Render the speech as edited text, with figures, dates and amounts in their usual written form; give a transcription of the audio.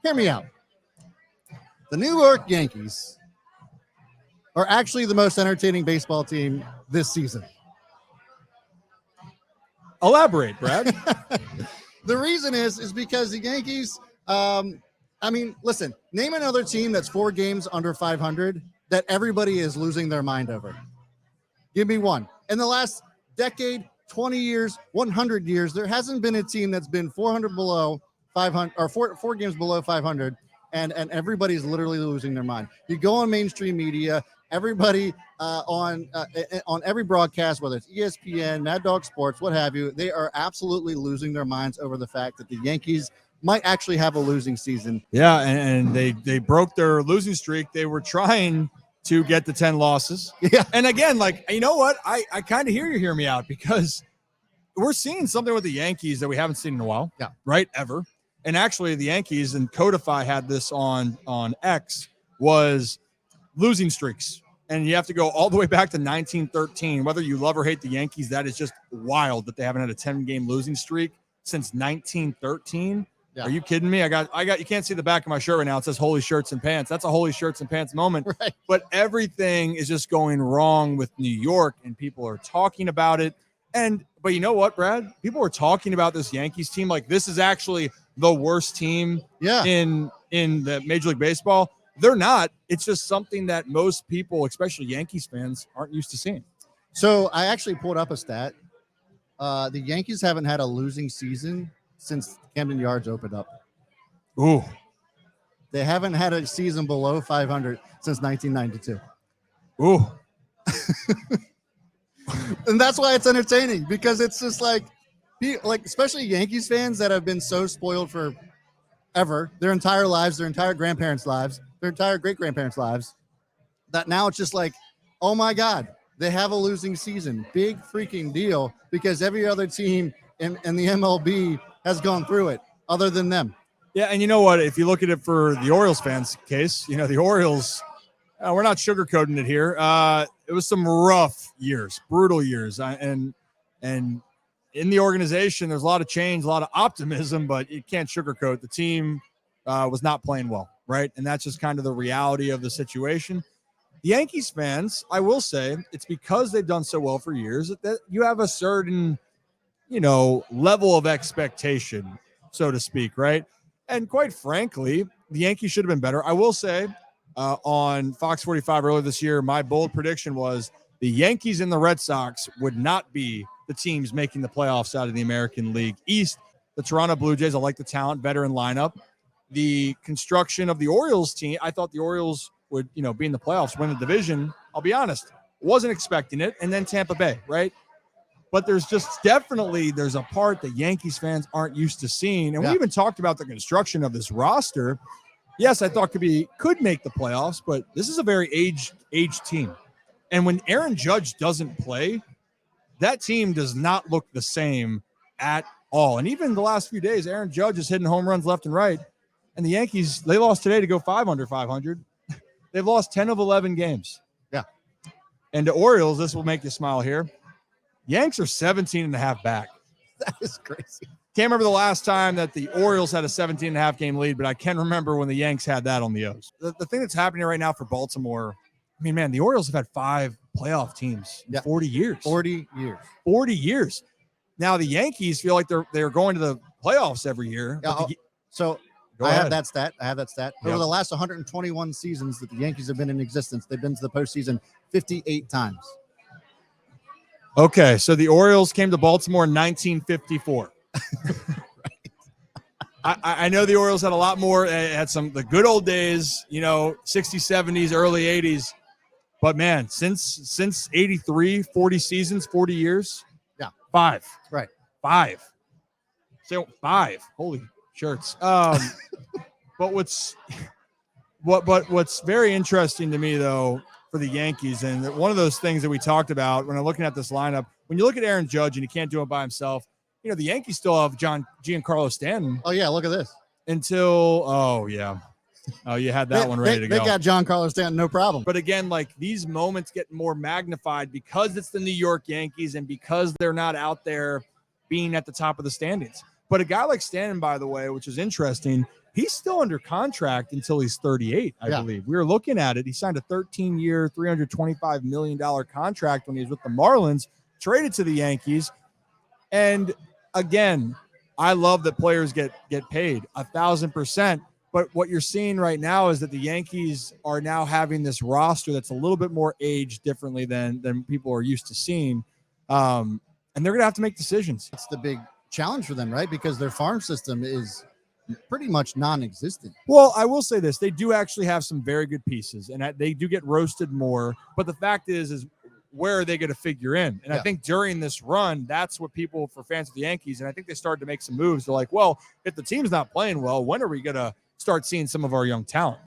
Hear me out. The New York Yankees are actually the most entertaining baseball team this season. Elaborate, Brad. The reason is because the Yankees, listen, name another team that's 4 games under 500 that everybody is losing their mind over. Give me one. In the last decade, 20 years, 100 years, there hasn't been a team that's been 400 below 500 or four games below 500, and everybody's literally losing their mind. You go on mainstream media, everybody on every broadcast, whether it's ESPN, Mad Dog Sports, what have you, they are absolutely losing their minds over the fact that the Yankees might actually have a losing season. Yeah, and they broke their losing streak. They were trying to get to 10 losses. Yeah. And again, like, you know what? I kind of hear me out, because we're seeing something with the Yankees that we haven't seen in a while. Yeah. Right? Ever. And actually the Yankees, and Codify had this on X, was losing streaks. And you have to go all the way back to 1913. Whether you love or hate the Yankees, that is just wild that they haven't had a 10-game losing streak since 1913. Yeah. Are you kidding me? I got. You can't see the back of my shirt right now. It says "Holy Shirts and Pants." That's a Holy Shirts and Pants moment. Right. But everything is just going wrong with New York, and people are talking about it. But you know what, Brad? People are talking about this Yankees team like this is actually the worst team in the Major League Baseball. They're not. It's just something that most people, especially Yankees fans, aren't used to seeing. So I actually pulled up a stat. The Yankees haven't had a losing season since Camden Yards opened up. Ooh. They haven't had a season below 500 since 1992. Ooh. And that's why it's entertaining, because it's just like especially Yankees fans that have been so spoiled for ever, their entire lives, their entire grandparents' lives, their entire great-grandparents' lives, that now it's just like, oh my God, they have a losing season. Big freaking deal, because every other team in the MLB has gone through it other than them. Yeah, and you know what? If you look at it for the Orioles fans' case, the Orioles, we're not sugarcoating it here. It was some rough years, brutal years. And in the organization, there's a lot of change, a lot of optimism, but you can't sugarcoat. The team was not playing well, right? And that's just kind of the reality of the situation. The Yankees fans, I will say, it's because they've done so well for years that you have a certain level of expectation, so to speak, right? And quite frankly, the Yankees should have been better. I will say on Fox 45 earlier this year, my bold prediction was the Yankees and the Red Sox would not be the teams making the playoffs out of the American League East. The Toronto Blue Jays, I like the talent, veteran lineup. The construction of the Orioles team, I thought the Orioles would, be in the playoffs, win the division. I'll be honest, wasn't expecting it. And then Tampa Bay, right? But there's a part that Yankees fans aren't used to seeing. And we even talked about the construction of this roster. Yes, I thought could make the playoffs, but this is a very aged team. And when Aaron Judge doesn't play, that team does not look the same at all. And even the last few days, Aaron Judge is hitting home runs left and right. And the Yankees, they lost today to go 5 under 500. They've lost 10 of 11 games. Yeah. And the Orioles, this will make you smile here, Yanks are 17 and a half back. That is crazy. Can't remember the last time that the Orioles had a 17 and a half game lead, but I can remember when the Yanks had that on the O's. The thing that's happening right now for Baltimore, the Orioles have had 5 playoff teams in 40 years. 40 years. 40 years. Now the Yankees feel like they're going to the playoffs every year. Yeah, I have that stat. Over the last 121 seasons that the Yankees have been in existence, they've been to the postseason 58 times. Okay, so the Orioles came to Baltimore in 1954. Right. I know the Orioles had a lot more, had the good old days, 60s, 70s, early 80s. But, man, since 83, 40 seasons, 40 years. Yeah. 5. Right. 5. So 5. Holy shirts. But what's very interesting to me, though, for the Yankees, and one of those things that we talked about when I'm looking at this lineup, when you look at Aaron Judge and he can't do it by himself, the Yankees still have Giancarlo Stanton. Oh, yeah, look at this. Oh, you had that one ready to go. They got Giancarlo Stanton, no problem. But again, these moments get more magnified because it's the New York Yankees and because they're not out there being at the top of the standings. But a guy like Stanton, by the way, which is interesting, He's still under contract until he's 38, I Yeah. believe. We were looking at it. He signed a 13-year, $325 million contract when he was with the Marlins, traded to the Yankees. And again, I love that players get paid 1,000%. But what you're seeing right now is that the Yankees are now having this roster that's a little bit more aged differently than people are used to seeing. And they're going to have to make decisions. It's the big challenge for them, right? Because their farm system is pretty much non-existent. Well, I will say this. They do actually have some very good pieces, and they do get roasted more. But the fact is where are they going to figure in? And I think during this run, that's what people, for fans of the Yankees, and I think they started to make some moves. They're like, well, if the team's not playing well, when are we going to start seeing some of our young talent?